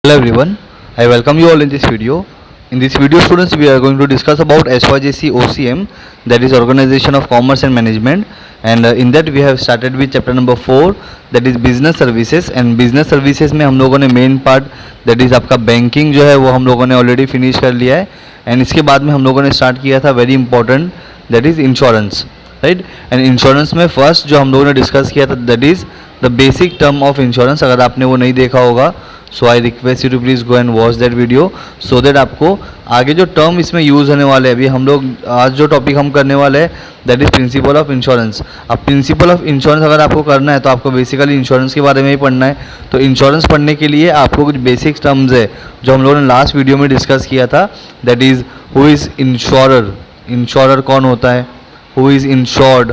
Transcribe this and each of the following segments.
Hello everyone, I welcome you all in this video. In this video students, we are going to discuss about SYJC OCM, that is Organization of Commerce and Management, and in that we have started with chapter number 4, that is Business Services. And Business Services में हम लोगों ने main part that is आपका banking जो है वो हम लोगों ने ऑलरेडी फिनिश कर लिया है. एंड इसके बाद में हम लोगों ने स्टार्ट किया था very important, that is insurance, right. And insurance में फर्स्ट जो हम लोगों ने डिस्कस किया था that is the basic term of insurance. अगर आपने वो नहीं देखा होगा so I request you to please go and watch that video so that आपको आगे जो टर्म इसमें यूज़ होने वाले हैं. अभी हम लोग आज जो टॉपिक हम करने वाले हैं that is principle of insurance. अब प्रिंसिपल ऑफ इंश्योरेंस अगर आपको करना है तो आपको बेसिकली इंश्योरेंस के बारे में ही पढ़ना है. तो इंश्योरेंस पढ़ने के लिए आपको कुछ बेसिक टर्म्स है जो हम लोगों ने लास्ट वीडियो में डिस्कस किया था, that is who is insurer. Insurer कौन होता है, who is insured,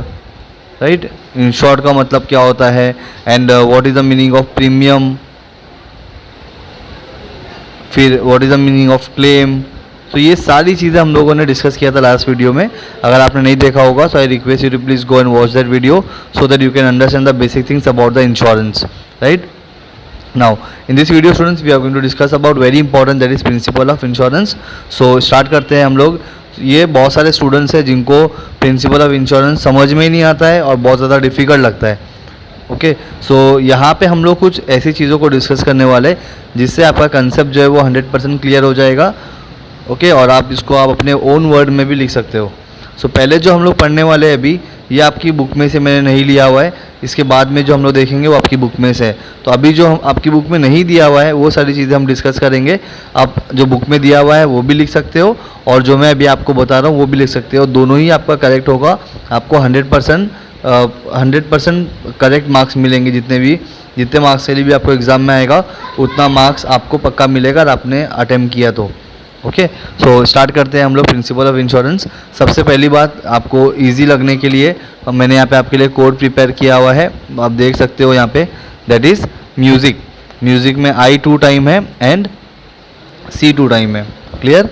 right. Insured का मतलब क्या होता है, and what is the meaning of premium, फिर what is the meaning of claim. तो ये सारी चीज़ें हम लोगों ने डिस्कस किया था लास्ट वीडियो में. अगर आपने नहीं देखा होगा so I request you to please go and watch that video so that you can understand the basic things about the insurance, right. Now in this video students we are going to discuss about very important that is principle of insurance. So start करते हैं हम लोग. ये बहुत सारे students हैं जिनको principal of insurance समझ में ही नहीं आता है और बहुत ज़्यादा डिफ़िकल्ट लगता है. ओके, सो यहाँ पे हम लोग कुछ ऐसी चीज़ों को डिस्कस करने वाले जिससे आपका कंसेप्ट जो है वो 100% क्लियर हो जाएगा. ओके, और आप इसको आप अपने ओन वर्ड में भी लिख सकते हो. सो पहले जो हम लोग पढ़ने वाले हैं अभी ये आपकी बुक में से मैंने नहीं लिया हुआ है. इसके बाद में जो हम लोग देखेंगे वो आपकी बुक में से है. तो अभी जो हम आपकी बुक में नहीं दिया हुआ है वो सारी चीज़ें हम डिस्कस करेंगे. आप जो बुक में दिया हुआ है वो भी लिख सकते हो और जो मैं अभी आपको बता रहा हूँ वो भी लिख सकते हो. दोनों ही आपका करेक्ट होगा. आपको 100% करेक्ट मार्क्स मिलेंगे. जितने मार्क्स के लिए भी आपको एग्ज़ाम में आएगा उतना मार्क्स आपको पक्का मिलेगा अगर आपने अटेम्प्ट किया तो. ओके, सो स्टार्ट करते हैं हम लोग प्रिंसिपल ऑफ इंश्योरेंस. सबसे पहली बात आपको इजी लगने के लिए मैंने यहाँ पे आपके लिए कोड प्रिपेयर किया हुआ है. आप देख सकते हो यहाँ पे, दैट इज़ म्यूज़िक. म्यूज़िक में I 2 टाइम है एंड C 2 टाइम है. क्लियर.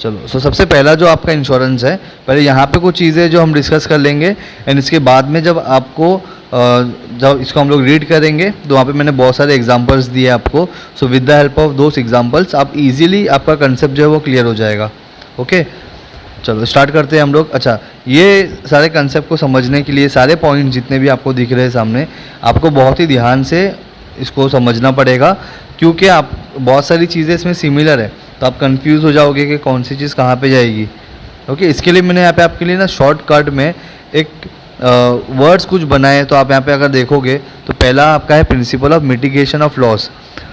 चलो, सो सबसे पहला जो आपका इंश्योरेंस है, पहले यहाँ पे कुछ चीज़ें जो हम डिस्कस कर लेंगे एंड इसके बाद में जब आपको जब इसको हम लोग रीड करेंगे तो वहाँ पे मैंने बहुत सारे एग्जांपल्स दिए आपको. So with the help of those examples आप इजीली आपका कंसेप्ट जो है वो क्लियर हो जाएगा. ओके, चलो स्टार्ट करते हैं हम लोग. अच्छा, ये सारे कंसेप्ट को समझने के लिए सारे पॉइंट जितने भी आपको दिख रहे हैं सामने, आपको बहुत ही ध्यान से इसको समझना पड़ेगा क्योंकि आप बहुत सारी चीज़ें इसमें सिमिलर है तो आप कंफ्यूज हो जाओगे कि कौन सी चीज़ कहाँ पे जाएगी. ओके, इसके लिए मैंने यहाँ पे आपके लिए ना शॉर्टकट में एक वर्ड्स कुछ बनाए. तो आप यहाँ पे अगर देखोगे तो पहला आपका है principle of mitigation of loss.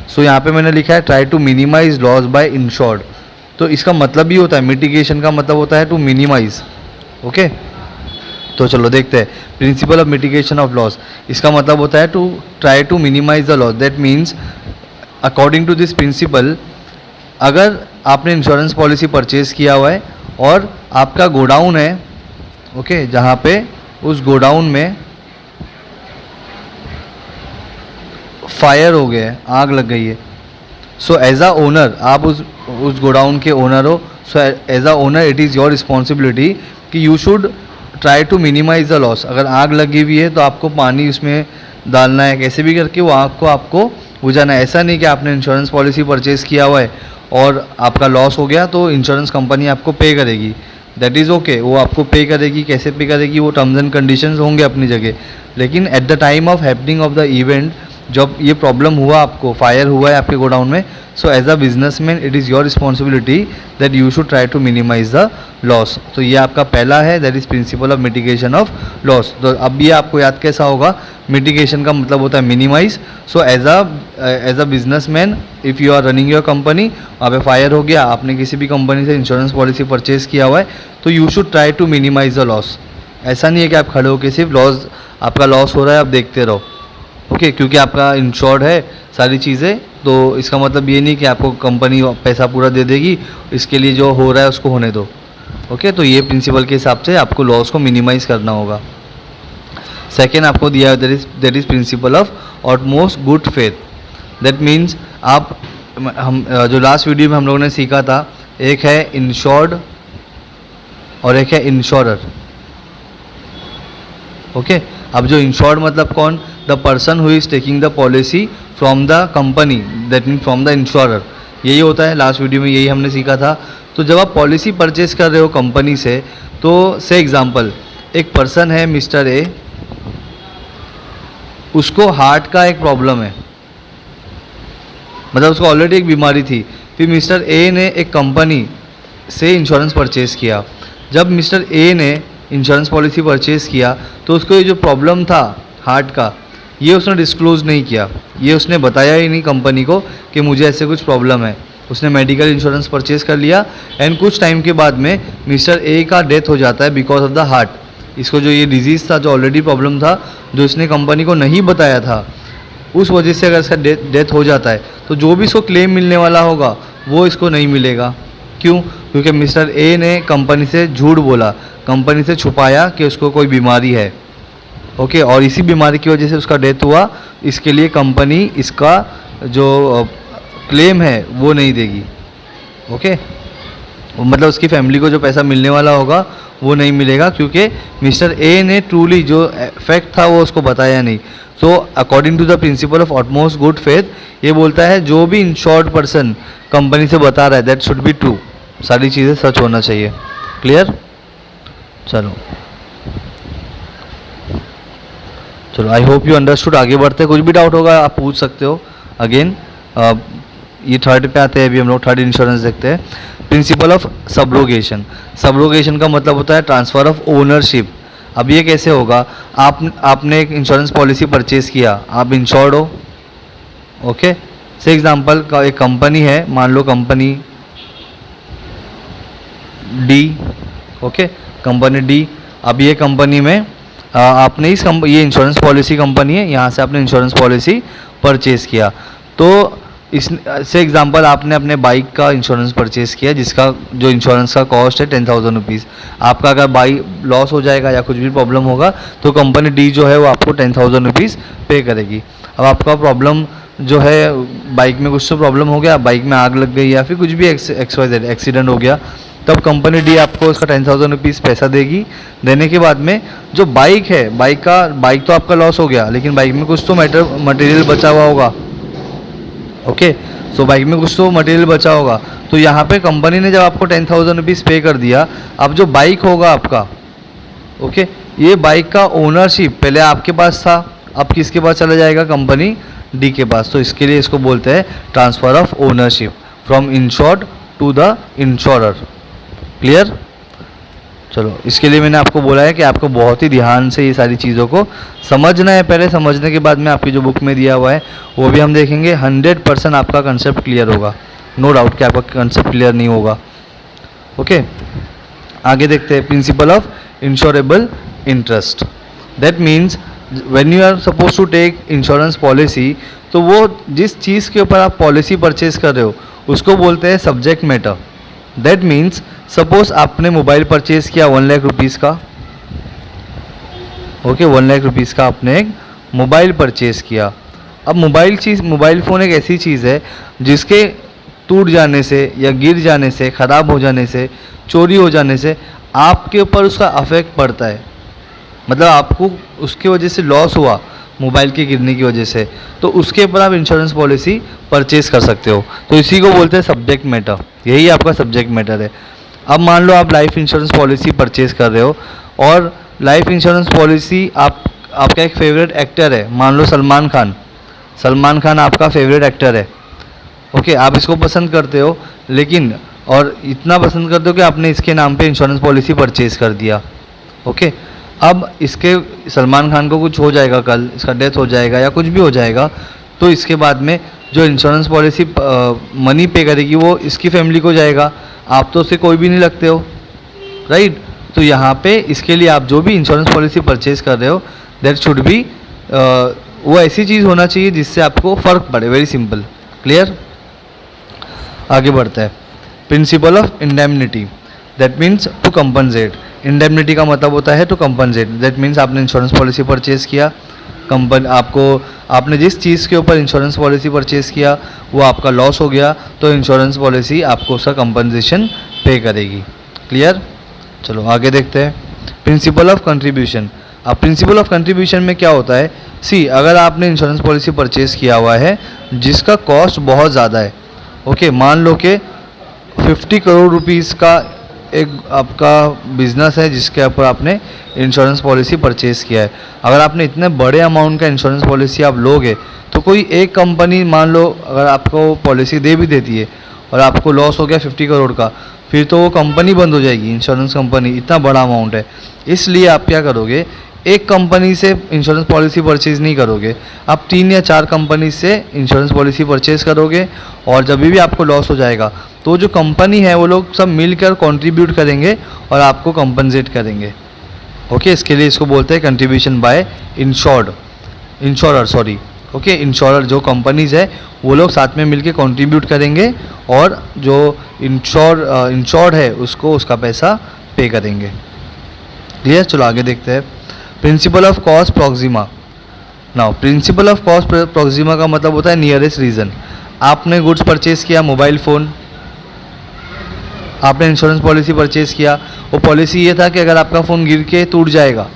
So यहाँ पे मैंने लिखा है try to minimize loss by insured. तो इसका मतलब भी होता है, मिटिगेशन का मतलब होता है टू मिनिमाइज. ओके, तो चलो देखते हैं. Principle of mitigation of loss इसका मतलब होता है to try to minimize the loss. That means according to this principle, अगर आपने इंश्योरेंस पॉलिसी परचेज़ किया हुआ है और आपका गोडाउन है, ओके, जहाँ पे उस गोडाउन में फायर हो गया है, आग लग गई है. सो एज अ ओनर, आप उस गोडाउन के ओनर हो. So as a owner it is your responsibility कि you should try to minimize the loss. अगर आग लगी हुई है तो आपको पानी उसमें डालना है, कैसे भी करके वो आग को आपको बुझाना है. ऐसा नहीं कि आपने इंश्योरेंस पॉलिसी परचेज़ किया हुआ है और आपका लॉस हो गया तो इंश्योरेंस कंपनी आपको पे करेगी. दैट इज़ ओके, वो आपको पे करेगी. कैसे पे करेगी, वो टर्म्स एंड कंडीशंस होंगे अपनी जगह. लेकिन eight the time of happening of the event, जब ये प्रॉब्लम हुआ, आपको फायर हुआ है आपके गोडाउन में, so as a businessman it is your responsibility that you should try to minimize the loss. तो ये आपका पहला है, that is principle of mitigation of loss. तो अब ये आपको याद कैसा होगा, मिटिगेशन का मतलब होता है minimize. So as a businessman if you are running your company, वहाँ पे फायर हो गया, आपने किसी भी कंपनी से इंश्योरेंस पॉलिसी परचेज़ किया हुआ है, तो you should try to minimize the loss. ऐसा नहीं है कि आप खड़े हो के सिर्फ आपका लॉस हो रहा है आप देखते रहो. ओके, क्योंकि आपका इंश्योर्ड है सारी चीज़ें, तो इसका मतलब ये नहीं कि आपको कंपनी पैसा पूरा दे देगी. इसके लिए जो हो रहा है उसको होने दो. ओके, तो ये प्रिंसिपल के हिसाब से आपको लॉस को मिनिमाइज करना होगा. सेकेंड आपको दिया है that is principle of utmost good faith. That means हम जो लास्ट वीडियो में हम लोगों ने सीखा था, एक है इंश्योर्ड और एक है इंश्योरर. ओके, अब जो इंश्योर्ड मतलब कौन, the person who is taking the policy from the company, that mean from the insurer, यही होता है। लास्ट वीडियो में यही हमने सीखा था। तो जब आप पॉलिसी परचेज कर रहे हो कंपनी से, तो से एग्जांपल एक पर्सन है मिस्टर ए, उसको हार्ट का एक प्रॉब्लम है, मतलब उसको ऑलरेडी एक बीमारी थी। फिर मिस्टर ए ने एक कंपनी से इंश्योरेंस परचेज़ किया। जब मिस्टर ए ने इंश्योरेंस पॉलिसी परचेज़ किया तो उसको ये जो प्रॉब्लम था हार्ट का, ये उसने डिस्क्लोज़ नहीं किया, ये उसने बताया ही नहीं कंपनी को कि मुझे ऐसे कुछ प्रॉब्लम है। उसने मेडिकल इंश्योरेंस परचेज़ कर लिया एंड कुछ टाइम के बाद में मिस्टर ए का डेथ हो जाता है बिकॉज ऑफ द हार्ट। इसको जो ये डिजीज़ था, जो ऑलरेडी प्रॉब्लम था, जो इसने कंपनी को नहीं बताया था, उस वजह से अगर इसका डेथ हो जाता है तो जो भी इसको क्लेम मिलने वाला होगा वो इसको नहीं मिलेगा। क्यों? क्योंकि मिस्टर ए ने कंपनी से झूठ बोला, कंपनी से छुपाया कि उसको कोई बीमारी है। ओके, और इसी बीमारी की वजह से उसका डेथ हुआ। इसके लिए कंपनी इसका जो क्लेम है वो नहीं देगी। ओके, मतलब उसकी फैमिली को जो पैसा मिलने वाला होगा वो नहीं मिलेगा, क्योंकि मिस्टर ए ने ट्रूली जो फैक्ट था वो उसको बताया नहीं। So according to the principle of utmost good faith, ये बोलता है जो भी इंश्योर्ड पर्सन कंपनी से बता रहा है दैट शुड बी ट्रू, सारी चीज़ें सच होना चाहिए। क्लियर? चलो चलो, आई होप यू अंडरस्टूड। आगे बढ़ते हैं, कुछ भी डाउट होगा आप पूछ सकते हो। अगेन ये थर्ड पे आते हैं, अभी हम लोग थर्ड इंश्योरेंस देखते हैं, प्रिंसिपल ऑफ सबरोगेशन। सबरोगेशन का मतलब होता है ट्रांसफ़र ऑफ ओनरशिप। अब ये कैसे होगा? आपने एक इंश्योरेंस पॉलिसी परचेज़ किया, आप इंश्योर्ड हो। ओके, से एग्जांपल का एक कंपनी है, मान लो company D. Okay, company D. अब ये कंपनी में आपने ये इंश्योरेंस पॉलिसी कंपनी है, यहाँ से आपने इंश्योरेंस पॉलिसी परचेज़ किया। तो इस से एग्जांपल आपने अपने बाइक का इंश्योरेंस परचेज़ किया, जिसका जो इंश्योरेंस का कॉस्ट है 10,000 रुपीज़। आपका अगर बाइक लॉस हो जाएगा या कुछ भी प्रॉब्लम होगा तो कंपनी डी जो है वो आपको 10,000 रुपीज़ पे करेगी। अब आपका प्रॉब्लम जो है, बाइक में कुछ तो प्रॉब्लम हो गया, बाइक में आग लग गई या फिर कुछ भी एक्सीडेंट हो गया, तब कंपनी डी आपको उसका 10,000 रुपीज़ पैसा देगी। देने के बाद में जो बाइक है, बाइक तो आपका लॉस हो गया, लेकिन बाइक में कुछ तो मटेरियल बचा हुआ होगा। ओके, सो बाइक में कुछ तो मटेरियल बचा होगा, तो यहाँ पे कंपनी ने जब आपको 10,000 रुपीज़ पे कर दिया, अब जो बाइक होगा आपका, ओके, ये बाइक का ओनरशिप पहले आपके पास था, अब किसके पास चला जाएगा? कंपनी डी के पास। तो इसके लिए इसको बोलते हैं transfer of ownership from insured to the insurer. Clear? चलो, इसके लिए मैंने आपको बोला है कि आपको बहुत ही ध्यान से ये सारी चीज़ों को समझना है। पहले समझने के बाद में आपकी जो बुक में दिया हुआ है वो भी हम देखेंगे। 100% आपका कंसेप्ट क्लियर होगा, नो डाउट कि आपका कंसेप्ट क्लियर नहीं होगा। ओके, आगे देखते हैं principle of insurable interest. That means when you are suppose to take insurance policy, तो वो जिस चीज़ के ऊपर आप पॉलिसी परचेज कर रहे हो उसको बोलते हैं subject matter. That means suppose आपने मोबाइल परचेज़ किया 1 लाख रुपीज़ का। ओके, 1 लाख रुपीज़ का आपने एक मोबाइल परचेज़ किया। अब मोबाइल फ़ोन एक ऐसी चीज़ है जिसके टूट जाने से या गिर जाने से, ख़राब हो जाने से, चोरी हो जाने से आपके ऊपर उसका अफेक्ट पड़ता है। मतलब आपको उसकी वजह से लॉस हुआ मोबाइल के गिरने की वजह से, तो उसके ऊपर आप इंश्योरेंस पॉलिसी परचेज़ कर सकते हो। तो इसी को बोलते हैं सब्जेक्ट मैटर, यही आपका सब्जेक्ट मैटर है। अब मान लो आप लाइफ इंश्योरेंस पॉलिसी परचेज़ कर रहे हो और लाइफ इंश्योरेंस पॉलिसी आपका एक फेवरेट एक्टर है, मान लो सलमान खान। सलमान खान आपका फेवरेट एक्टर है। ओके, आप इसको पसंद करते हो, लेकिन और इतना पसंद करते हो कि आपने इसके नाम पे इंश्योरेंस पॉलिसी परचेज़ कर दिया। ओके, अब इसके सलमान खान को कुछ हो जाएगा, कल इसका डेथ हो जाएगा या कुछ भी हो जाएगा, तो इसके बाद में जो इंश्योरेंस पॉलिसी मनी पे करेगी वो इसकी फैमिली को जाएगा। आप तो उससे कोई भी नहीं लगते हो, राइट? तो यहाँ पे इसके लिए आप जो भी इंश्योरेंस पॉलिसी परचेज़ कर रहे हो दैट शुड बी वो ऐसी चीज़ होना चाहिए जिससे आपको फ़र्क पड़े। Very simple. क्लियर? आगे बढ़ता है principle of indemnity. That means to compensate. Indemnity का मतलब होता है टू कंपनसेट। दैट मीन्स आपने इंश्योरेंस पॉलिसी परचेज़ किया, आपने जिस चीज़ के ऊपर इंश्योरेंस पॉलिसी परचेज़ किया वो आपका लॉस हो गया, तो इंश्योरेंस पॉलिसी आपको उसका कंपनसेशन पे करेगी। क्लियर? चलो आगे देखते हैं प्रिंसिपल ऑफ कंट्रीब्यूशन। अब प्रिंसिपल ऑफ कंट्रीब्यूशन में क्या होता है, सी अगर आपने इंश्योरेंस पॉलिसी परचेज किया हुआ है जिसका कॉस्ट बहुत ज़्यादा है, ओके, मान लो कि 50 करोड़ रुपीस का एक आपका बिजनेस है जिसके ऊपर आपने इंश्योरेंस पॉलिसी परचेज़ किया है। अगर आपने इतने बड़े अमाउंट का इंश्योरेंस पॉलिसी आप लोगे तो कोई एक कंपनी मान लो अगर आपको पॉलिसी दे भी देती है और आपको लॉस हो गया 50 करोड़ का, फिर तो वो कंपनी बंद हो जाएगी, इंश्योरेंस कंपनी, इतना बड़ा अमाउंट है। इसलिए आप क्या करोगे, एक कंपनी से इंश्योरेंस पॉलिसी परचेज़ नहीं करोगे, आप 3 या 4 कंपनी से इंश्योरेंस पॉलिसी परचेज़ करोगे और जब भी आपको लॉस हो जाएगा तो जो कंपनी है वो लोग सब मिलकर कंट्रीब्यूट करेंगे और आपको कंपनसेट करेंगे, ओके। इसके लिए इसको बोलते हैं contribution by insurer, sorry, okay. Insurer जो कंपनीज है वो लोग साथ में मिलके कंट्रीब्यूट करेंगे और जो इंश्योर्ड है उसको उसका पैसा पे करेंगे। क्लियर? चलो आगे देखते हैं principle of cost Proxima. Now principle of cost Proxima का मतलब होता है नियरेस्ट रीजन। आपने गुड्स परचेज किया, मोबाइल फ़ोन, आपने इंश्योरेंस पॉलिसी परचेज़ किया, वो पॉलिसी ये था कि अगर आपका फ़ोन गिर के टूट जाएगा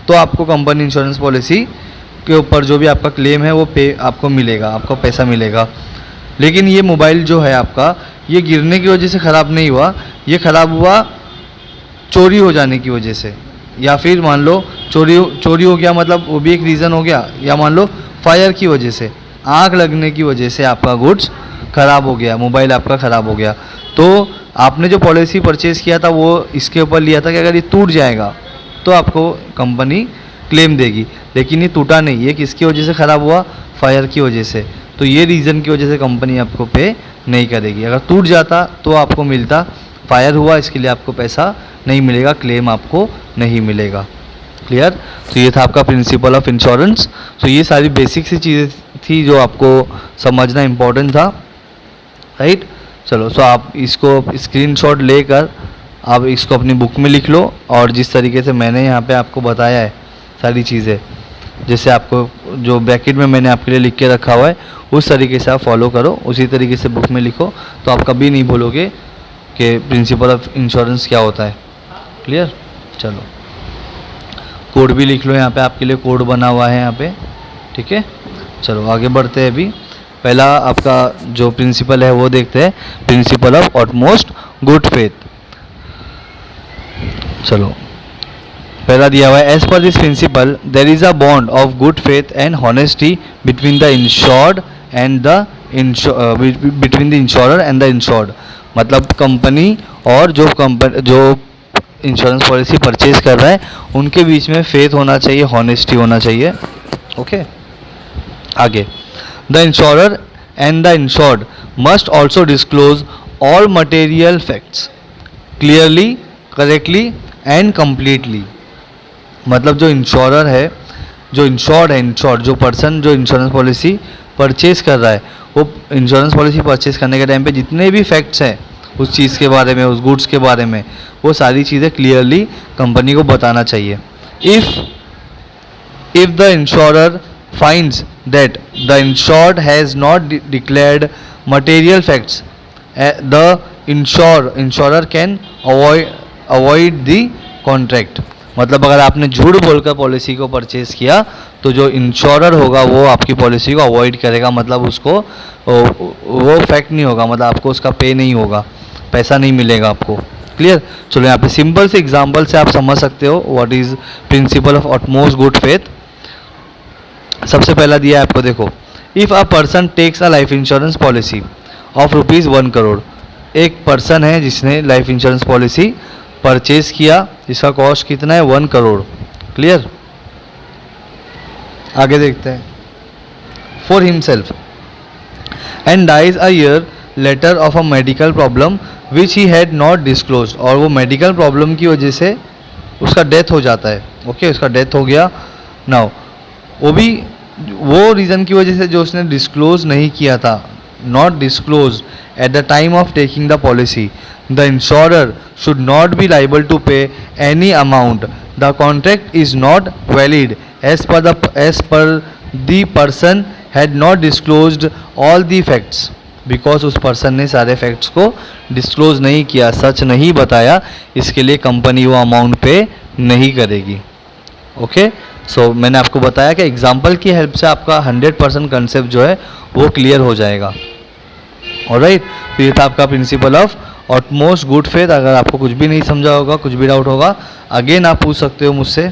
तो आपको कंपनी इंश्योरेंस पॉलिसी के ऊपर जो भी आपका क्लेम है वो पे आपको मिलेगा, आपको पैसा मिलेगा। लेकिन ये मोबाइल जो है आपका, ये गिरने की वजह से ख़राब नहीं हुआ, ये ख़राब हुआ चोरी हो जाने की वजह से, या फिर मान लो चोरी हो गया, मतलब वो भी एक रीज़न हो गया, या मान लो फायर की वजह से, आग लगने की वजह से आपका गुड्स ख़राब हो गया, मोबाइल आपका ख़राब हो गया। तो आपने जो पॉलिसी परचेज़ किया था वो इसके ऊपर लिया था कि अगर ये टूट जाएगा तो आपको कंपनी क्लेम देगी, लेकिन ये टूटा नहीं, ये किसकी वजह से ख़राब हुआ, फायर की वजह से। तो ये रीज़न की वजह से कंपनी आपको पे नहीं करेगी। अगर टूट जाता तो आपको मिलता, फायर हुआ इसके लिए आपको पैसा नहीं मिलेगा, क्लेम आपको नहीं मिलेगा। क्लियर? तो ये था आपका प्रिंसिपल ऑफ इंश्योरेंस। तो ये सारी बेसिक सी चीज़ें थी जो आपको समझना इम्पोर्टेंट था, राइट। चलो, सो आप इसको स्क्रीनशॉट लेकर आप इसको अपनी बुक में लिख लो और जिस तरीके से मैंने यहाँ पे आपको बताया है सारी चीज़ें, जैसे आपको जो ब्रैकेट में मैंने आपके लिए लिख के रखा हुआ है उस तरीके से आप फॉलो करो, उसी तरीके से बुक में लिखो, तो आप कभी नहीं भूलोगे कि प्रिंसिपल ऑफ इंश्योरेंस क्या होता है। क्लियर? चलो, कोड भी लिख लो, यहाँ पे आपके लिए कोड बना हुआ है यहाँ पे, ठीक है। चलो आगे बढ़ते हैं। अभी पहला आपका जो प्रिंसिपल है वो देखते हैं, principle of utmost good faith. चलो, पहला दिया हुआ है, as per this principle there is a bond of good faith and honesty between the insured and the between the insurer and the insured. मतलब कंपनी और जो इंश्योरेंस पॉलिसी परचेज कर रहा है उनके बीच में फेथ होना चाहिए, हॉनेस्टी होना चाहिए, ओके। आगे, the insurer and the insured must also disclose all material facts clearly, correctly and completely. मतलब जो इंश्योरर है, जो इंश्योर्ड है, इंश्योर्ड जो पर्सन जो इंश्योरेंस पॉलिसी परचेज कर रहा है, वो इंश्योरेंस पॉलिसी परचेज करने के टाइम पे जितने भी फैक्ट्स हैं उस चीज़ के बारे में, उस गुड्स के बारे में, वो सारी चीज़ें क्लियरली कंपनी को बताना चाहिए। If the insurer finds that the insured has not declared material facts, the insurer can avoid the contract। मतलब अगर आपने झूठ बोलकर पॉलिसी को परचेज किया तो जो इंश्योरर होगा वो आपकी पॉलिसी को अवॉइड करेगा, मतलब उसको वो फैक्ट नहीं होगा, मतलब आपको उसका पे नहीं होगा, पैसा नहीं मिलेगा आपको। क्लियर? चलो, यहाँ पे सिंपल से एग्जाम्पल से आप समझ सकते हो what is principle of utmost good faith. सबसे पहला दिया है आपको, देखो, if a person takes a life insurance policy of ₹1 crore. एक पर्सन है जिसने लाइफ इंश्योरेंस पॉलिसी परचेज किया, इसका कॉस्ट कितना है, 1 करोड़। क्लियर? आगे देखते हैं, for himself and dies a year later of a medical problem which he had not disclosed. और वो मेडिकल प्रॉब्लम की वजह से उसका डेथ हो जाता है, ओके, उसका डेथ हो गया। नाउ वो भी वो रीज़न की वजह से जो उसने डिस्क्लोज नहीं किया था, not disclose at the time of taking the policy, the insurer should not be liable to pay any amount. The contract is not valid as per the person had not disclosed all the facts, because उस person ने सारे facts को disclose नहीं किया, सच नहीं बताया, इसके लिए कंपनी वो अमाउंट पे नहीं करेगी। ओके, सो मैंने आपको बताया कि एग्जाम्पल की हेल्प से आपका 100% कंसेप्ट जो है वो क्लियर हो जाएगा। ऑलराइट, तो ये था आपका principle of utmost good faith. अगर आपको कुछ भी नहीं समझा होगा, कुछ भी डाउट होगा, अगेन आप पूछ सकते हो मुझसे।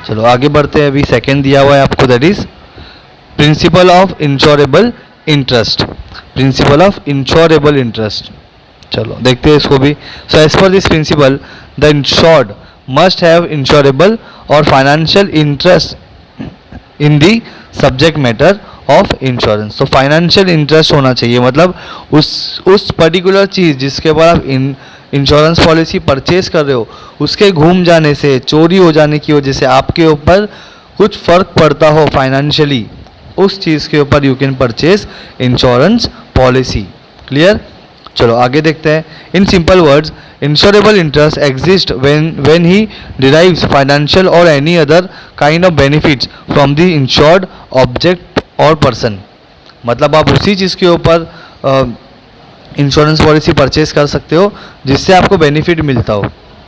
चलो आगे बढ़ते हैं। अभी सेकेंड दिया हुआ है आपको, that is principle of insurable interest. Principle of insurable interest, चलो देखते हैं इसको भी। So as per this principle the insured must have insurable और financial interest in the subject matter of insurance. तो फाइनेंशियल इंटरेस्ट होना चाहिए, मतलब उस पर्टिकुलर चीज़ जिसके ऊपर आप इंश्योरेंस पॉलिसी परचेज कर रहे हो, उसके घूम जाने से, चोरी हो जाने की वजह से आपके ऊपर कुछ फ़र्क पड़ता हो फाइनेंशियली, उस चीज़ के ऊपर you can purchase insurance policy. Clear, चलो आगे देखते हैं। In simple words, insurable interest exist when he derives financial और any other kind of benefits from the insured object और पर्सन। मतलब आप उसी चीज़ के ऊपर इंश्योरेंस पॉलिसी परचेज कर सकते हो जिससे आपको बेनिफिट मिलता हो।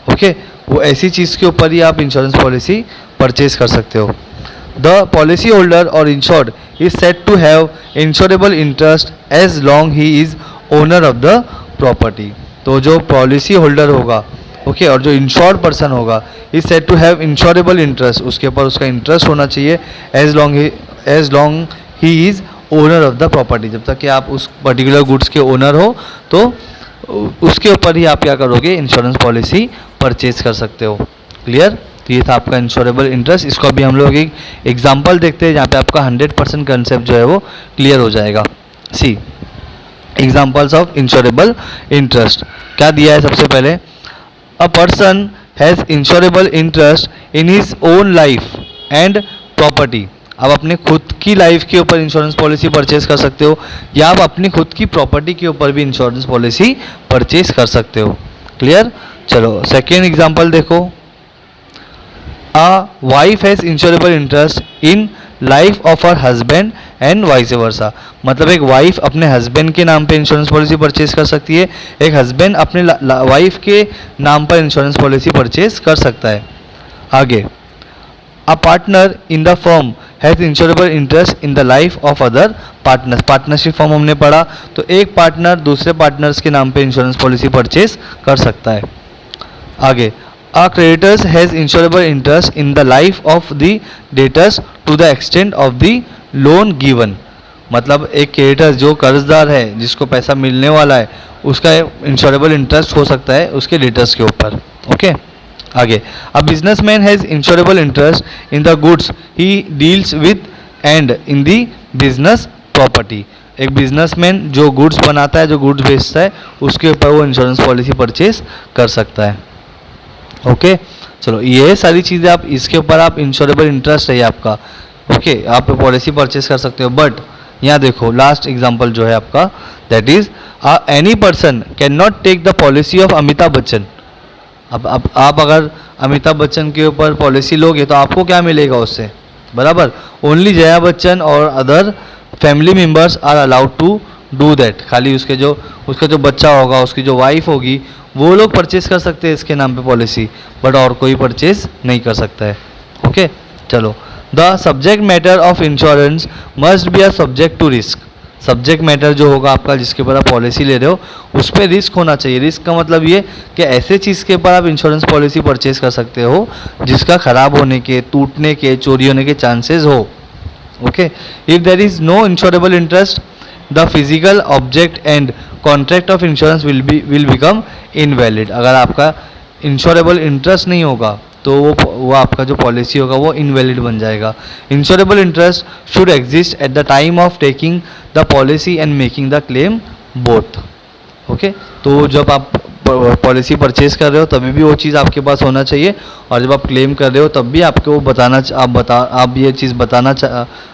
ओके, वो ऐसी चीज़ के ऊपर ही आप इंश्योरेंस पॉलिसी परचेज कर सकते हो। द पॉलिसी होल्डर और insured is set to have insurable interest as long he is owner of the property. तो जो पॉलिसी होल्डर होगा, ओके, और जो इंश्योर्ड पर्सन होगा, is set to have insurable interest, उसके ऊपर उसका इंटरेस्ट होना चाहिए as long he is owner of the property. जब तक कि आप उस पर्टिकुलर गुड्स के ओनर हो तो उसके ऊपर ही आप क्या करोगे, इंश्योरेंस पॉलिसी परचेज कर सकते हो। क्लियर, तो ये था आपका इंश्योरेबल इंटरेस्ट। इसको अभी हम लोग एक एग्जाम्पल देखते हैं जहाँ पे आपका 100% कंसेप्ट जो है वो क्लियर हो जाएगा। सी एग्जाम्पल्स ऑफ इंश्योरेबल इंटरेस्ट क्या दिया है। सबसे पहले, a person has insurable interest in his own life and property. आप अपने खुद की लाइफ के ऊपर इंश्योरेंस पॉलिसी परचेज कर सकते हो, या आप अपनी खुद की प्रॉपर्टी के ऊपर भी इंश्योरेंस पॉलिसी परचेज कर सकते हो। क्लियर, चलो सेकेंड एग्जाम्पल देखो। A wife has insurable interest in life of her husband and vice versa. मतलब एक वाइफ अपने हस्बैंड के नाम पे इंश्योरेंस पॉलिसी परचेज कर सकती है, एक हस्बैंड अपने वाइफ के नाम पर इंश्योरेंस पॉलिसी परचेज कर सकता है। आगे, a partner in the firm has insurable interest in the life of other partners. Partnership form हमने पढ़ा, तो एक पार्टनर दूसरे पार्टनर्स के नाम पे इंश्योरेंस पॉलिसी परचेज कर सकता है। आगे, a creditors has insurable interest in the life of the debtors to the extent of the loan given. मतलब एक क्रेडिटर जो कर्जदार है, जिसको पैसा मिलने वाला है, उसका इंश्योरेबल इंटरेस्ट हो सकता है उसके डेटर्स के ऊपर। ओके, आगे, a businessman has insurable interest in the goods he deals with and in the business property. एक बिजनेसमैन जो गुड्स बनाता है, जो गुड्स बेचता है, उसके ऊपर वो इंश्योरेंस पॉलिसी परचेज कर सकता है। ओके, चलो ये सारी चीज़ें आप इसके ऊपर आप इंश्योरेबल इंटरेस्ट है आपका, ओके, आप पॉलिसी परचेज कर सकते हो। बट यहाँ देखो लास्ट एग्जांपल जो है आपका, that is any person can not take the policy of Amitabh Bachchan. अब आप अगर अमिताभ बच्चन के ऊपर पॉलिसी लोगे तो आपको क्या मिलेगा उससे, बराबर। ओनली जया बच्चन और other family members are allowed to do that. खाली उसका जो बच्चा होगा, उसकी जो वाइफ होगी, वो लोग परचेज कर सकते हैं इसके नाम पे पॉलिसी, बट और कोई परचेज नहीं कर सकता है। ओके, चलो, the subject matter of insurance must be a subject to risk. Subject matter जो होगा आपका, जिसके ऊपर आप पॉलिसी ले रहे हो, उस पर रिस्क होना चाहिए। रिस्क का मतलब ये कि ऐसे चीज़ के ऊपर आप इंश्योरेंस पॉलिसी परचेज कर सकते हो जिसका ख़राब होने के, टूटने के, चोरी होने के चांसेस हो। Okay, if there is no insurable interest, the physical object and contract of insurance will become invalid. अगर आपका इंश्योरेबल इंटरेस्ट नहीं होगा तो वो आपका जो पॉलिसी होगा वो इनवैलिड बन जाएगा। Insurable interest should exist at the time of taking the policy and making the claim both. Okay, तो जब आप पॉलिसी परचेज कर रहे हो तभी भी वो चीज़ आपके पास होना चाहिए, और जब आप क्लेम कर रहे हो तब भी आपको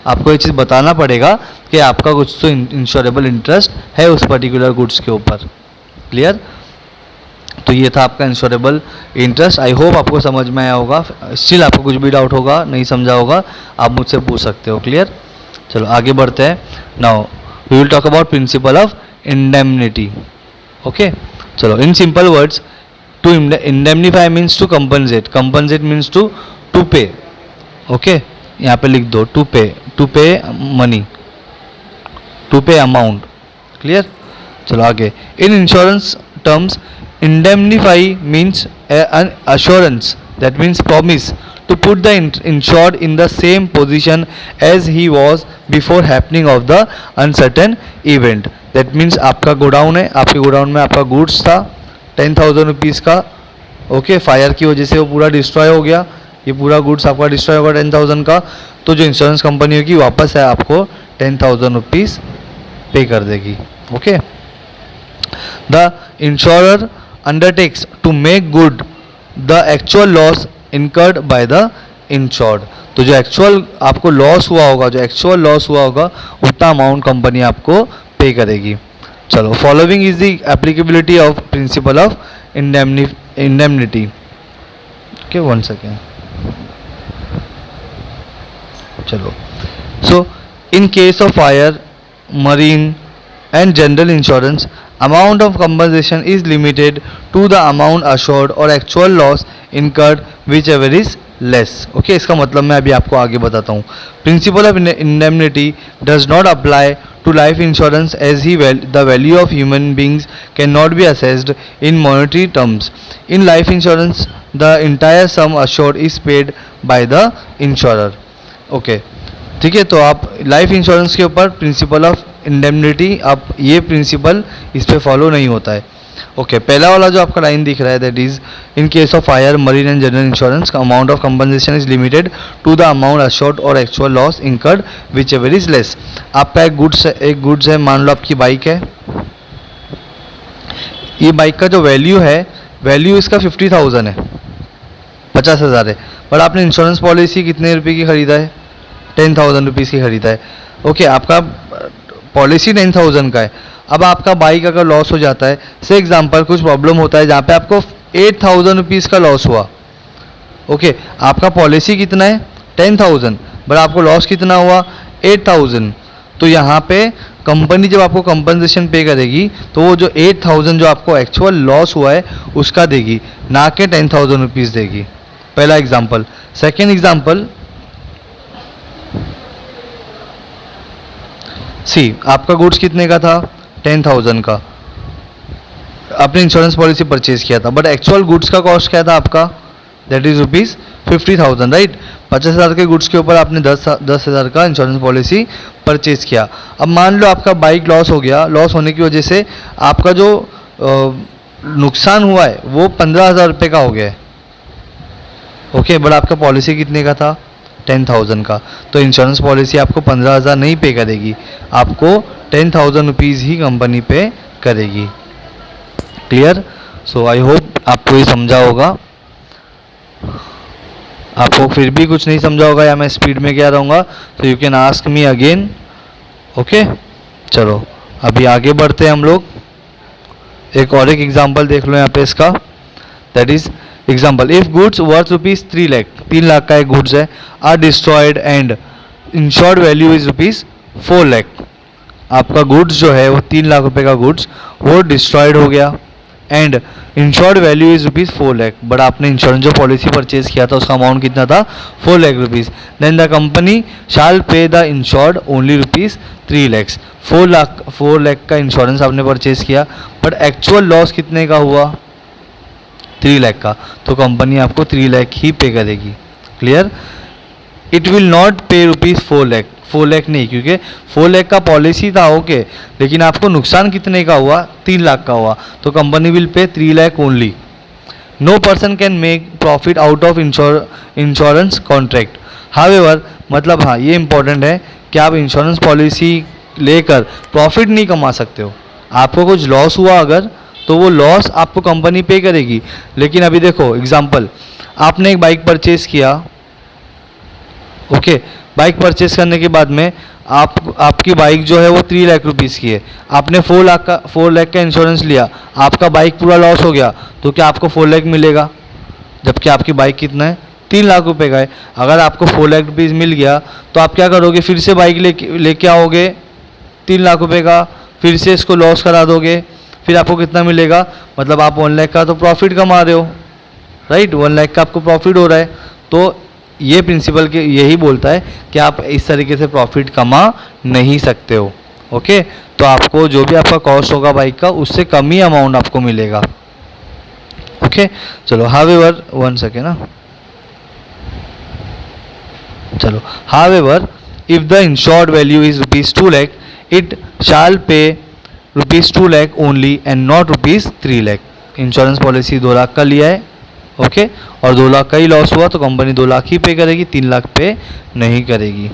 आपको ये चीज़ बताना पड़ेगा कि आपका कुछ तो इंश्योरेबल इंटरेस्ट है उस पर्टिकुलर गुड्स के ऊपर। क्लियर, तो ये था आपका इंश्योरेबल इंटरेस्ट। आई होप आपको समझ में आया होगा। स्टिल आपको कुछ भी डाउट होगा, नहीं समझा होगा, आप मुझसे पूछ सकते हो। क्लियर, चलो आगे बढ़ते हैं। Now we will talk about principle of indemnity. Okay, चलो, in simple words, to indemnify means to compensate. Compensate means to pay. Okay, यहाँ पे लिख दो to pay money, to pay amount. Clear? चलो आगे। In insurance terms indemnify means an assurance, that means promise to put the insured in the same position as he was before happening of the uncertain event. That means आपका godown है, आपके godown में आपका goods था 10,000 rupees का, okay, fire की वजह से वो पूरा डिस्ट्रॉय हो गया, ये पूरा गुड्स आपका डिस्ट्रॉय होगा 10,000 का, तो जो इंश्योरेंस कंपनी होगी वापस है आपको 10,000 रुपीज़ पे कर देगी। Okay, the insurer undertakes to make good the actual loss incurred by the insured. तो जो एक्चुअल आपको लॉस हुआ होगा, जो एक्चुअल लॉस हुआ होगा उतना अमाउंट कंपनी आपको पे करेगी। चलो, following is the applicability of principle of indemnity. Okay, one second. चलो, so in case of fire, marine and general insurance, amount of compensation is limited to the amount assured or actual loss incurred whichever is less. Okay, इसका मतलब मैं अभी आपको आगे बताता हूँ। Principle of indemnity does not apply to life insurance as the value of human beings cannot be assessed in monetary terms. In life insurance, the entire sum assured is paid by the insurer. Okay, ठीक है, तो आप life insurance के ऊपर principal of indemnity, आप ये principal इस पे फॉलो नहीं होता है। ओके, पहला वाला जो आपका लाइन दिख रहा है, that is in case of fire, marine and general insurance, amount of compensation is limited to the amount assured और actual loss incurred whichever is less. आपका एक गुड्स है, मान लो आपकी बाइक है, ये बाइक का जो वैल्यू है, वैल्यू इसका 50,000 है, 50,000 है, पर आपने इंश्योरेंस पॉलिसी कितने रुपये की खरीदा है? 10,000 रुपीज़ की खरीदा है। ओके, आपका पॉलिसी 10,000 का है। अब आपका बाइक अगर लॉस हो जाता है, से एग्जांपल कुछ प्रॉब्लम होता है जहाँ पे आपको 8,000 रुपीज़ का लॉस हुआ। ओके, आपका पॉलिसी कितना है? 10,000, बट आपको लॉस कितना हुआ? 8,000। तो यहाँ पे कंपनी जब आपको कंपनसेशन पे करेगी तो वो जो 8,000 जो आपको एक्चुअल लॉस हुआ है उसका देगी, ना कि 10,000 रुपीज़ देगी। पहला एग्जाम्पल। सेकेंड एग्जाम्पल, सी आपका गुड्स कितने का था? 10,000 का। आपने इंश्योरेंस पॉलिसी परचेज किया था, बट एक्चुअल गुड्स का कॉस्ट क्या था आपका? That is rupees 50,000, right. 50,000 के गुड्स के ऊपर आपने 10,000 का इंश्योरेंस पॉलिसी परचेज किया। अब मान लो आपका बाइक लॉस हो गया, लॉस होने की वजह से आपका जो नुकसान हुआ है वो 15,000 रुपये का हो गया है। ओके, बट आपका पॉलिसी कितने का था? 10,000 का। तो इंश्योरेंस पॉलिसी आपको 15,000 नहीं पे करेगी, आपको 10,000 रुपीज़ ही कंपनी पे करेगी। क्लियर? सो आई होप आपको ये समझा होगा। आपको फिर भी कुछ नहीं समझा होगा या मैं स्पीड में क्या रहूँगा, तो you can ask me again. Okay, चलो अभी आगे बढ़ते हैं हम लोग। एक और एक एग्जाम्पल देख लो यहाँ पे इसका, that is example, if goods worth rupees 3 lakh, 3 lakh का एक गुड्स है, are destroyed and insured value is rupees 4 lakh. आपका गुड्स जो है वो 3 लाख रुपए का गुड्स वो डिस्ट्रॉयड हो गया and insured value is rupees 4 lakh, but आपने इंश्योरेंस जो पॉलिसी परचेज किया था उसका अमाउंट कितना था? 4 lakh rupees. Then the company shall pay the insured only rupees 3 lakh. 4 lakh का इंश्योरेंस आपने परचेज किया, बट एक्चुअल लॉस कितने का हुआ? 3 लाख का। तो कंपनी आपको 3 लाख ही पे करेगी। क्लियर? इट विल नॉट पे रुपीज़ 4 लाख, 4 लाख नहीं, क्योंकि 4 लाख का पॉलिसी था, ओके, लेकिन आपको नुकसान कितने का हुआ? 3 लाख का हुआ, तो company will pay 3 lakh only. No person can make profit out of insurance contract. However, मतलब हाँ ये इंपॉर्टेंट है कि आप इंश्योरेंस पॉलिसी लेकर प्रॉफिट नहीं कमा सकते हो। आपको कुछ लॉस हुआ अगर, तो वो लॉस आपको कंपनी पे करेगी। लेकिन अभी देखो एग्जांपल, आपने एक बाइक परचेज किया, ओके, बाइक परचेज करने के बाद में आपकी बाइक जो है वो 3 लाख रुपीज़ की है, आपने 4 लाख का इंश्योरेंस लिया, आपका बाइक पूरा लॉस हो गया, तो क्या आपको 4 लाख मिलेगा? जबकि आपकी बाइक कितना है? 3 लाख रुपए का है। अगर आपको 4 लाख रुपीज़ मिल गया तो आप क्या करोगे? फिर से बाइक लेके आओगे 3 लाख रुपए का, फिर से इसको लॉस करा दोगे, फिर आपको कितना मिलेगा? मतलब आप 1 लाख का तो प्रॉफिट कमा रहे हो, राइट। 1 लाख का आपको प्रॉफिट हो रहा है, तो ये प्रिंसिपल के यही बोलता है कि आप इस तरीके से प्रॉफिट कमा नहीं सकते हो। ओके, तो आपको जो भी आपका कॉस्ट होगा बाइक का उससे कम ही अमाउंट आपको मिलेगा। ओके, चलो हावेवर वन सेकेंड ना, चलो however if the insured value is ₹2 lakh it shall pay ₹2 lakh only and not ₹3 lakh। Insurance policy 2 lakh का लिया है, ओके, और 2 लाख का ही लॉस हुआ तो कंपनी 2 लाख ही पे करेगी, 3 लाख पे नहीं करेगी।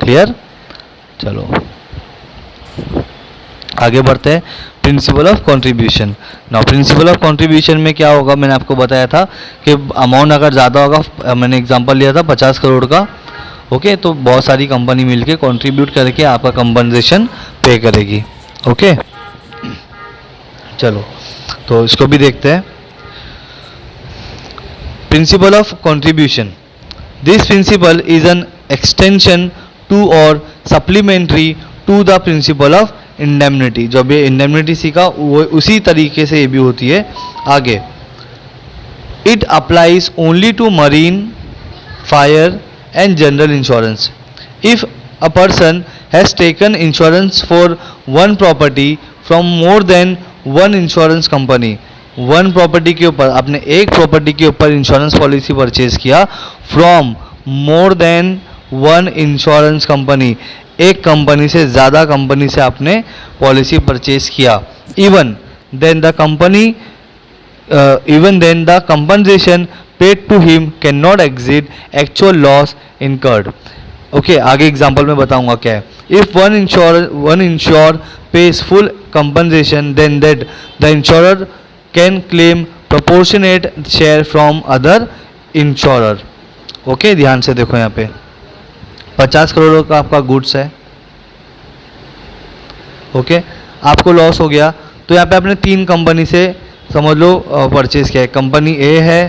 क्लियर? चलो आगे बढ़ते हैं। Principle of contribution. Now principal of contribution में क्या होगा, मैंने आपको बताया था कि अमाउंट अगर ज़्यादा होगा, मैंने एग्जांपल लिया था 50 करोड़ का, ओके, तो बहुत सारी कंपनी मिलके कंट्रीब्यूट करके आपका कंपनसेशन पे करेगी। ओके, चलो तो इसको भी देखते हैं। Principle of contribution, this principle is an extension to और supplementary to the principle of indemnity. जब ये इंडेमनिटी सीखा वो उसी तरीके से ये भी होती है आगे। It applies only to marine, fire and general insurance. If a person has taken insurance for one property from more than one insurance company, one property के ऊपर आपने एक प्रॉपर्टी के ऊपर इंश्योरेंस पॉलिसी परचेज किया from more than one insurance company, एक company से ज़्यादा कंपनी से आपने पॉलिसी परचेज किया, even then the compensation paid to him can not exceed actual loss incurred. Okay, आगे एग्जांपल में बताऊंगा क्या है। If one ensure pays full compensation, then that the insurer can claim proportionate share from other insurer। Okay, ध्यान से देखो यहाँ पे 50 करोड़ का आपका गुड्स है, ओके, आपको लॉस हो गया तो यहाँ पे आपने 3 कंपनी से समझ लो परचेज किया है। कंपनी ए है,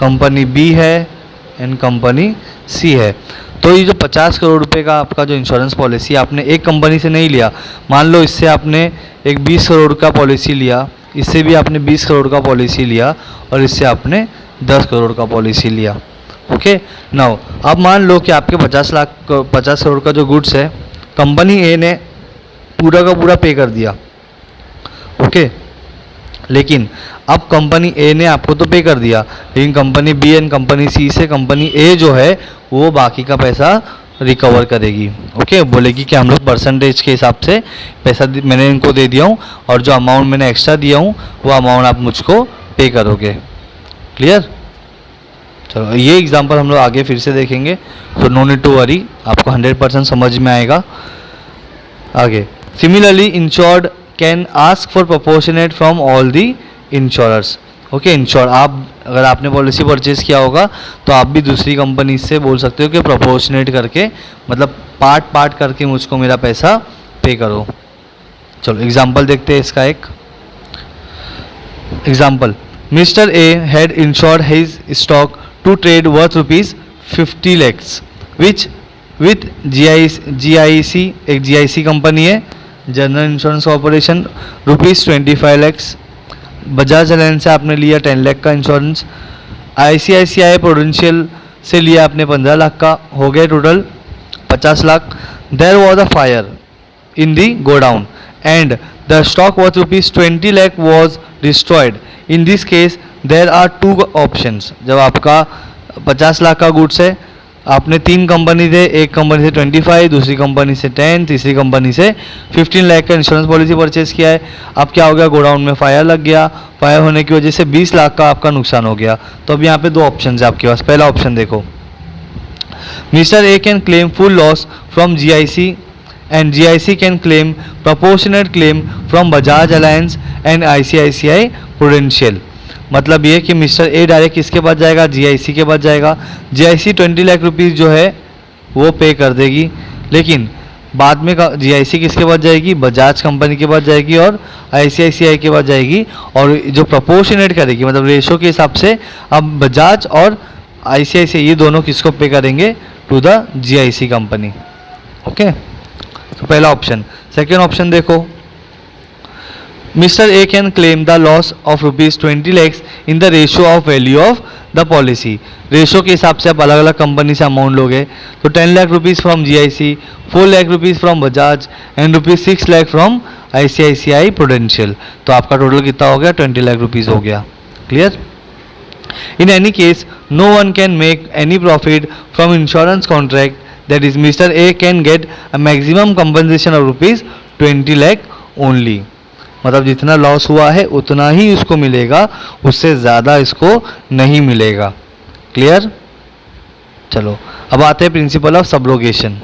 कंपनी बी है एंड कंपनी सी है। तो ये जो 50 करोड़ रुपए का आपका जो इंश्योरेंस पॉलिसी आपने एक कंपनी से नहीं लिया, मान लो इससे आपने एक 20 करोड़ का पॉलिसी लिया, इससे भी आपने 20 करोड़ का पॉलिसी लिया और इससे आपने 10 करोड़ का पॉलिसी लिया। ओके, नाउ अब मान लो कि आपके 50 करोड़ का जो गुड्स है कंपनी ए ने पूरा का पूरा पे कर दिया, ओके, लेकिन अब कंपनी ए ने आपको तो पे कर दिया, लेकिन कंपनी बी एंड कंपनी सी से कंपनी ए जो है वो बाकी का पैसा रिकवर करेगी। ओके, बोलेगी कि हम लोग परसेंटेज के हिसाब से पैसा मैंने इनको दे दिया हूँ और जो अमाउंट मैंने एक्स्ट्रा दिया हूँ वो अमाउंट आप मुझको पे करोगे। क्लियर? चलो ये एग्जांपल हम लोग आगे फिर से देखेंगे, तो नो नीड टू वरी, आपको 100% समझ में आएगा। आगे similarly insured can ask for proportionate from all the insurers. Okay, ensure आप अगर आपने पॉलिसी परचेज किया होगा तो आप भी दूसरी कंपनी से बोल सकते हो कि प्रोपोर्शनेट करके, मतलब पार्ट करके मुझको मेरा पैसा पे करो। चलो एग्जांपल देखते हैं इसका। एक example, mister A had insured his stock to trade worth ₹50 lakhs which with GIC, एक GIC कंपनी है, general insurance corporation, ₹25 lakhs। Bajaj Allianz से आपने लिया 10 लाख का इंश्योरेंस। ICICI प्रूडेंशियल से लिया आपने 15 लाख का, हो गए total 50 lakh. There was a fire in the godown and the stock worth ₹20 lakh was destroyed. In this case there are 2 options. जब आपका 50 लाख का गुड्स है, आपने 3 कंपनी से, एक कंपनी से 25, दूसरी कंपनी से 10, तीसरी कंपनी से 15 लाख का इंश्योरेंस पॉलिसी परचेज किया है। अब क्या हो गया, गोडाउन में फायर लग गया, फायर होने की वजह से 20 लाख का आपका नुकसान हो गया। तो अब यहाँ पे 2 ऑप्शन है आपके पास। पहला ऑप्शन देखो, mister A can claim full loss from GIC and GIC can claim proportionate claim from Bajaj alliance and ICICI prudential. मतलब ये कि मिस्टर ए डायरेक्ट किसके पास जाएगा, GIC के पास जाएगा। GIC 20 लाख रुपीज़ जो है वो पे कर देगी, लेकिन बाद में GIC किसके पास जाएगी, बजाज कंपनी के पास जाएगी और ICICI के पास जाएगी, और जो प्रोपोर्शनेट करेगी मतलब रेशो के हिसाब से अब बजाज और ICICI ये दोनों किसको पे करेंगे, to the GIC company. Okay, तो पहला ऑप्शन। सेकेंड ऑप्शन देखो, Mr. A can claim the loss of rupees 20 lakhs in the ratio of value of the policy. Ratio के हिसाब से आप अलग अलग कंपनी से अमाउंट लोगे तो 10 lakh rupees from GIC, 4 lakh rupees from Bajaj and rupees 6 lakh from ICICI prudential. तो आपका टोटल कितना हो गया? 20 लाख रुपीज़ हो गया. Clear? In any case, no one can make any profit from insurance contract. That is, Mr. A can get a maximum compensation of rupees 20 lakh only. मतलब जितना loss हुआ है उतना ही उसको मिलेगा, उससे ज़्यादा इसको नहीं मिलेगा. क्लियर? चलो अब आते हैं principle of subrogation.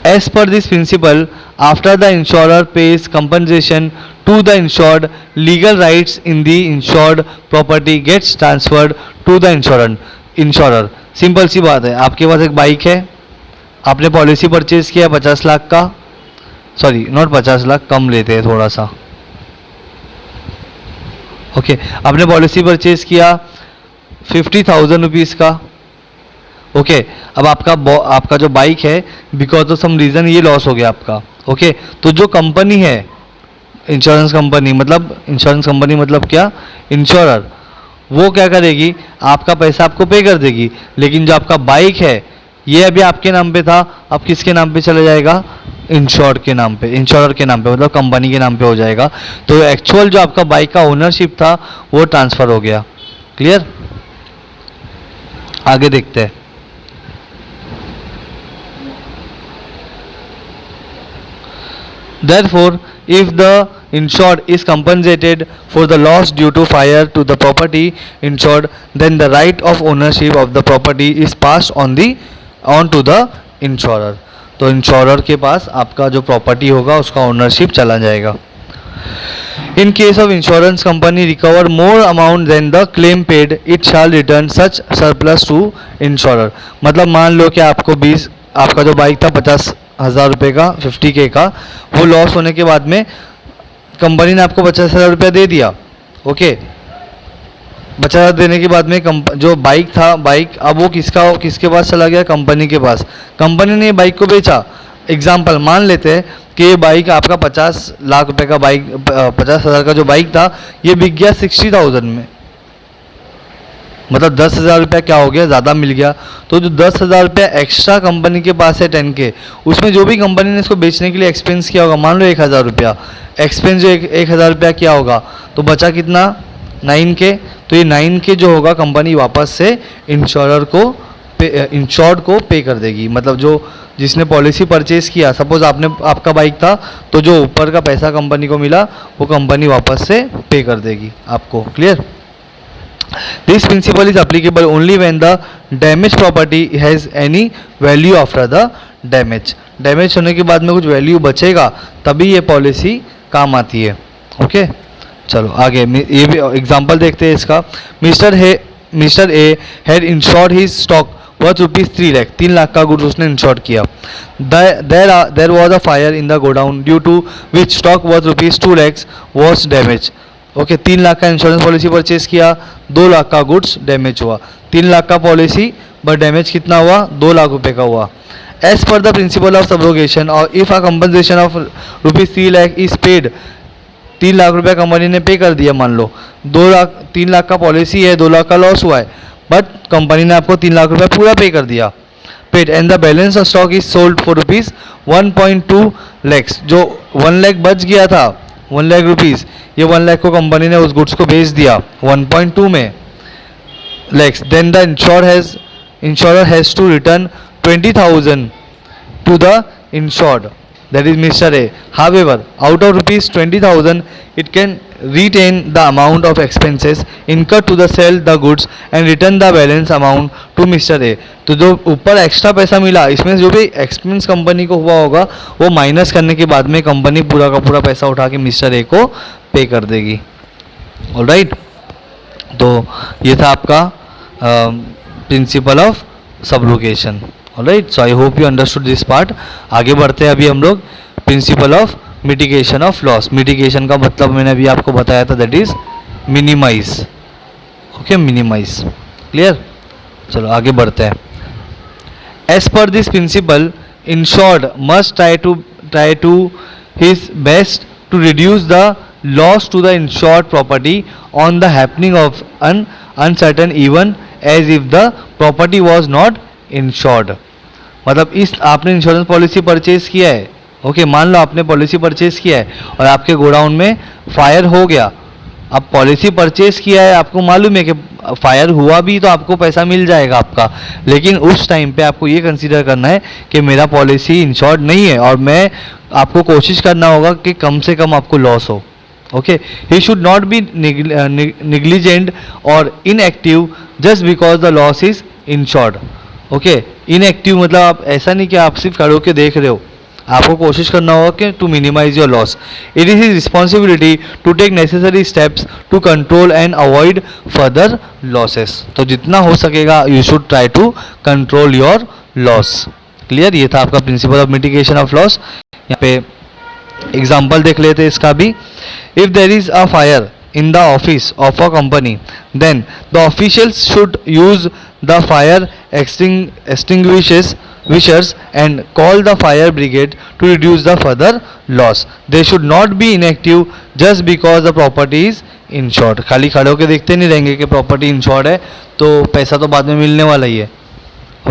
As per this principle, after the insurer pays compensation to the insured, legal rights in the insured property gets transferred to the insurer. Simple सी बात है, आपके पास एक बाइक है, आपने पॉलिसी परचेज किया 50 लाख का, सॉरी नॉट 50 लाख, कम लेते हैं थोड़ा सा. ओके, आपने पॉलिसी परचेज किया 50,000 रुपीज़ का. ओके, अब आपका जो बाइक है बिकॉज ऑफ सम रीज़न ये लॉस हो गया आपका. ओके, तो जो कंपनी है इंश्योरेंस कंपनी मतलब क्या? इंश्योरर. वो क्या करेगी? आपका पैसा आपको पे कर देगी, लेकिन जो आपका बाइक है ये अभी आपके नाम पे था, अब किसके नाम पे चला जाएगा? इंश्योरर के नाम पे मतलब कंपनी के नाम पे हो जाएगा. तो एक्चुअल जो आपका बाइक का ओनरशिप था वो ट्रांसफ़र हो गया. क्लियर? आगे देखते हैं. Therefore, if the insured is compensated for the loss due to fire to the property insured, then the right of ownership of the property is passed on to the insurer. तो insurer के पास आपका जो property होगा उसका ownership चला जाएगा. In case of insurance company recover more amount than the claim paid, it shall return such surplus to insurer. मतलब मान लो कि आपका जो बाइक था 50,000 रुपये का, 50K का, वो लॉस होने के बाद में कंपनी ने आपको 50,000 रुपया दे दिया. ओके, 50,000 देने के बाद में जो बाइक था, अब वो किसके पास चला गया? कंपनी के पास. कंपनी ने बाइक को बेचा. एग्जाम्पल मान लेते हैं कि ये बाइक आपका 50 लाख रुपए का बाइक, 50,000 का जो बाइक था ये बिक गया 60,000 में. मतलब 10,000 रुपया क्या हो गया? ज़्यादा मिल गया. तो जो 10,000 रुपया एक्स्ट्रा कंपनी के पास है 10K, उसमें जो भी कंपनी ने इसको बेचने के लिए एक्सपेंस किया होगा, मान लो 1,000 रुपया एक्सपेंस, जो 1,000 रुपया किया होगा, तो बचा कितना? 9K. तो ये 9K जो होगा कंपनी वापस से इंश्योर्ड को पे कर देगी. मतलब जो जिसने पॉलिसी परचेज किया, सपोज आपका बाइक था, तो जो ऊपर का पैसा कंपनी को मिला वो कंपनी वापस से पे कर देगी आपको. Clear? This principle is applicable only when the damaged property has any value after the damage. Damage होने के बाद में कुछ वैल्यू बचेगा तभी ये पॉलिसी काम आती है. ओके, चलो आगे ये भी एग्जांपल देखते हैं इसका. Mister A had insured his stock worth rupees 3 lakh. 3 lakh का गुड्स उसने इंश्योर किया. There was a fire in the godown due to which stock worth rupees 2 lakhs was damage. Okay, 3 lakh का इंश्योरेंस पॉलिसी परचेज किया, 2 लाख का goods damage हुआ. 3 लाख का policy but damage कितना हुआ? 2 लाख रुपए का हुआ. As per the principle of subrogation और if a compensation of rupees 3 lakh is paid, 3 lakh रुपया कंपनी ने पे कर दिया. मान लो 3 लाख का पॉलिसी है, 2 लाख का लॉस हुआ है, बट कंपनी ने आपको 3 लाख रुपया पूरा पे कर दिया. Paid and the balance of stock is sold for rupees 1.2 lakhs. जो 1 लाख बच गया था, 1 लाख रुपीज़, ये 1 लाख को कंपनी ने उस गुड्स को बेच दिया 1.2 में lakhs. Then the insurer has to return 20,000 to the insured, that is Mr. A. However, out of rupees 20,000, it can retain the amount of expenses incurred to the sell the goods and return the balance amount to Mr. A. तो जो ऊपर extra पैसा मिला, इसमें जो भी expense company को हुआ होगा वो माइनस करने के बाद में कंपनी पूरा का पूरा पैसा उठा के मिस्टर ए को पे कर देगी. ऑलराइट, तो ये था आपका principle of subrogation. Alright, so I hope you understood this part. आगे बढ़ते हैं अभी हम लोग principle of mitigation of loss. Mitigation का मतलब मैंने अभी आपको बताया था, that is minimize. Okay, minimize. Clear? चलो आगे बढ़ते हैं. As per this principle, insured must try to his best to reduce the loss to the insured property on the happening of an uncertain event as if the property was not insured. मतलब इस आपने insurance policy purchase किया है, okay मान लो आपने policy purchase किया है और आपके गोडाउन में फायर हो गया. अब पॉलिसी परचेज किया है, आपको मालूम है कि फायर हुआ भी तो आपको पैसा मिल जाएगा आपका, लेकिन उस टाइम पे आपको ये कंसीडर करना है कि मेरा पॉलिसी इंश्योर्ड नहीं है और मैं आपको कोशिश करना होगा कि कम से कम आपको लॉस हो. Okay, he should not be negligent और inactive just because the loss is insured. Okay, inactive मतलब आप ऐसा नहीं कि आप सिर्फ खड़े होकर देख रहे हो, आपको कोशिश करना होगा कि to minimize your loss. It is his responsibility to take necessary steps to control and avoid further losses. तो जितना हो सकेगा you should try to control your loss. Clear, ये था आपका principle of mitigation of loss. यहाँ पे example देख लेते हैं इसका भी. If there is a fire in the office of a company, then the officials should use the fire extinguishers and call the fire brigade to reduce the further loss. They should not be inactive just because the property is insured. खाली खड़े होकर देखते नहीं रहेंगे कि property insured है तो पैसा तो बाद में मिलने वाला ही है.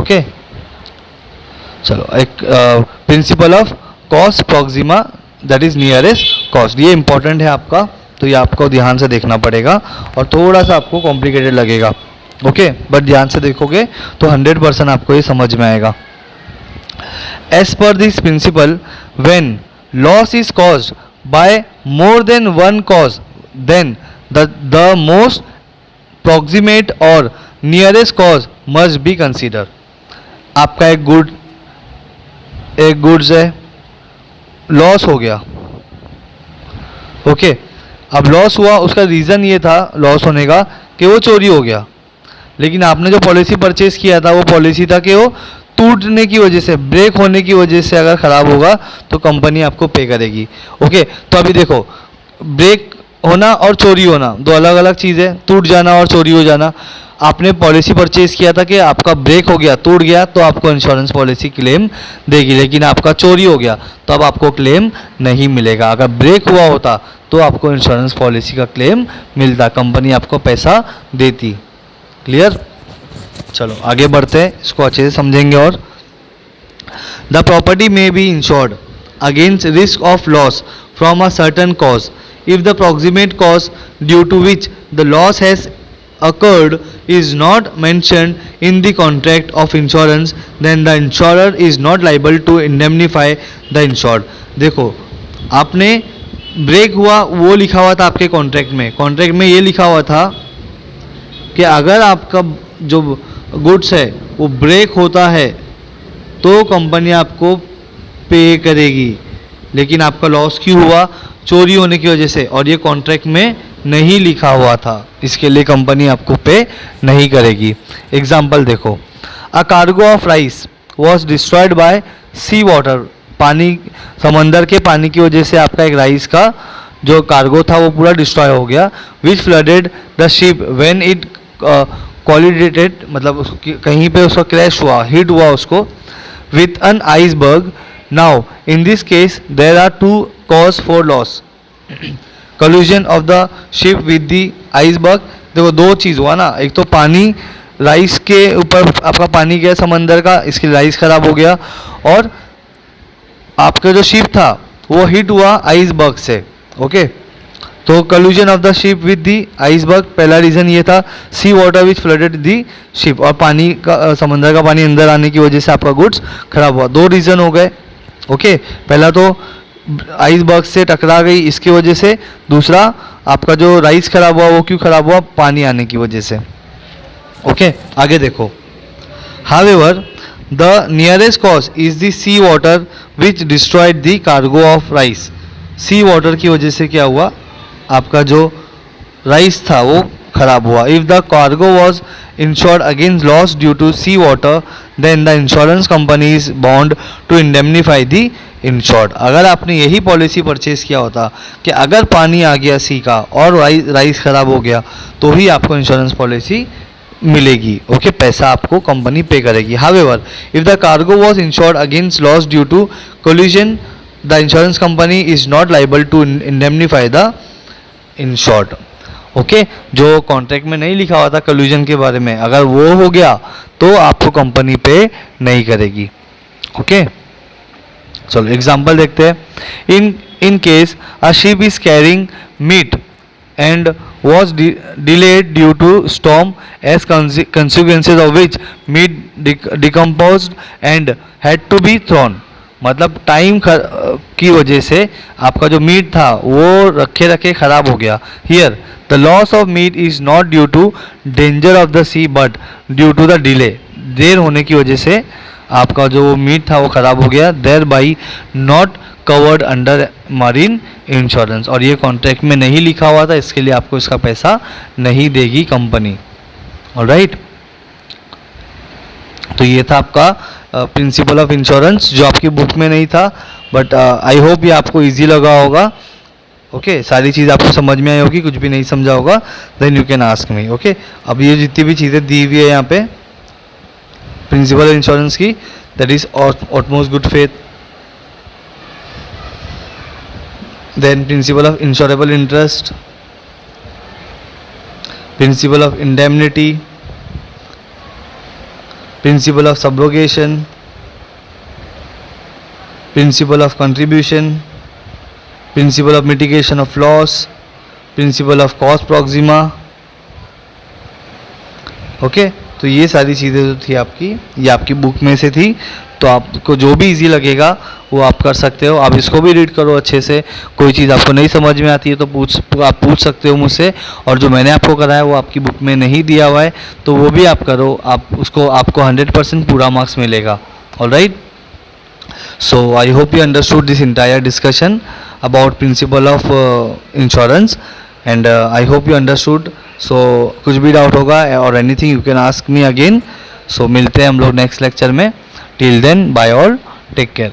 ओके, चलो एक principle of cost Proxima that is nearest cost, ये इंपॉर्टेंट है आपका, तो ये आपको ध्यान से देखना पड़ेगा और थोड़ा सा आपको कॉम्प्लिकेटेड लगेगा. ओके, बट ध्यान से देखोगे तो 100% आपको ये समझ में आएगा. As per this principle, when loss is caused by more than one cause, then the most proximate और nearest cause must be consider. आपका एक गुड्स है, लॉस हो गया. ओके, अब लॉस हुआ, उसका रीज़न ये था लॉस होने का कि वो चोरी हो गया, लेकिन आपने जो पॉलिसी परचेज किया था वो पॉलिसी था कि वो टूटने की वजह से, ब्रेक होने की वजह से अगर ख़राब होगा तो कंपनी आपको पे करेगी. ओके, तो अभी देखो, ब्रेक होना और चोरी होना दो अलग अलग चीज़ है. टूट जाना और चोरी हो जाना. आपने पॉलिसी परचेज किया था कि आपका ब्रेक हो गया, टूट गया तो आपको इंश्योरेंस पॉलिसी क्लेम देगी, लेकिन आपका चोरी हो गया तो अब आपको क्लेम नहीं मिलेगा. अगर ब्रेक हुआ होता तो आपको इंश्योरेंस पॉलिसी का क्लेम मिलता, कंपनी आपको पैसा देती. क्लियर, चलो आगे बढ़ते हैं, इसको अच्छे से समझेंगे. और the property may be insured against risk of loss from a certain cause if the proximate cause due to which the loss has occurred is not mentioned in the contract of insurance, then the insurer is not liable to indemnify the insured. देखो, आपने break हुआ वो लिखा हुआ था आपके contract में. Contract में ये लिखा हुआ था कि अगर आपका जो गुड्स है वो ब्रेक होता है तो कंपनी आपको पे करेगी, लेकिन आपका लॉस क्यों हुआ? चोरी होने की वजह से, और ये कॉन्ट्रैक्ट में नहीं लिखा हुआ था, इसके लिए कंपनी आपको पे नहीं करेगी. एग्जाम्पल देखो, a cargo of rice was destroyed by sea water. पानी, समंदर के पानी की वजह से आपका एक राइस का जो कार्गो था वो पूरा डिस्ट्रॉय हो गया. Which flooded the ship when it collided, मतलब कहीं पे उसका क्रैश हुआ, हिट हुआ उसको with an iceberg. Now in this case there are two cause for loss. collision of the ship with the iceberg. देखो दो चीज़ हुआ ना, एक तो पानी, राइस के ऊपर आपका पानी गया समंदर का, इसकी राइस खराब हो गया, और आपका जो शिप था वो हिट हुआ आइसबर्ग से. ओके, तो collision of the ship with the iceberg, पहला रीज़न ये था. Sea water which flooded the ship, और पानी का, समंदर का पानी अंदर आने की वजह से आपका गुड्स खराब हुआ. दो रीज़न हो गए. ओके, पहला तो आइसबर्ग से टकरा गई इसकी वजह से, दूसरा आपका जो राइस खराब हुआ वो क्यों खराब हुआ? पानी आने की वजह से. ओके, आगे देखो. However the nearest cause is the sea water which destroyed the cargo of rice. Sea water की वजह से क्या हुआ? आपका जो राइस था वो खराब हुआ. If the cargo was insured against loss due to sea water, then the insurance company is bound to indemnify the insured. अगर आपने यही पॉलिसी परचेज किया होता कि अगर पानी आ गया सी का और राइस खराब हो गया तो ही आपको इंश्योरेंस पॉलिसी मिलेगी. ओके, पैसा आपको कंपनी पे करेगी. However if the cargo was insured against loss due to collision the insurance company is not liable to indemnify the insured. Okay, जो कॉन्ट्रैक्ट में नहीं लिखा हुआ था कल्यूजन के बारे में, अगर वो हो गया तो आपको कंपनी पे नहीं करेगी। ओके, चलो एग्जांपल देखते हैं। In case a ship is carrying meat and was delayed due to storm as consequences of which meat decomposed and had to be thrown। मतलब टाइम की वजह से आपका जो मीट था वो रखे रखे ख़राब हो गया। Here the loss of meat is not due to danger of the sea but due to the delay. देर होने की वजह से आपका जो मीट था वो ख़राब हो गया, thereby not covered under marine insurance. और ये कॉन्ट्रैक्ट में नहीं लिखा हुआ था, इसके लिए आपको इसका पैसा नहीं देगी कंपनी। ऑलराइट, तो ये था आपका प्रिंसिपल ऑफ इंश्योरेंस जो आपकी बुक में नहीं था, बट आई होप ये आपको इजी लगा होगा। ओके, सारी चीज़ आपको समझ में आई होगी, कुछ भी नहीं समझा होगा then you can ask me. Okay, अब ये जितनी भी चीज़ें दी हुई है यहाँ पे प्रिंसिपल इंश्योरेंस की, that is utmost good faith, then principle of insurable interest, principle of indemnity, principle of subrogation, principle of contribution, principle of mitigation of loss, principle of cause proxima। Okay, तो ये सारी चीज़ें जो थी आपकी, ये आपकी बुक में से थी, तो आपको जो भी इजी लगेगा वो आप कर सकते हो। आप इसको भी रीड करो अच्छे से, कोई चीज़ आपको नहीं समझ में आती है तो आप पूछ सकते हो मुझसे, और जो मैंने आपको कराया वो आपकी बुक में नहीं दिया हुआ है तो वो भी आप करो, आप उसको आपको 100% पूरा मार्क्स मिलेगा। Alright, so I hope you understood this entire discussion about principle of insurance and I hope you understood. सो कुछ भी डाउट होगा और anything you can ask me again. सो मिलते हैं हम लोग नेक्स्ट लेक्चर में। Till then bye all, take care.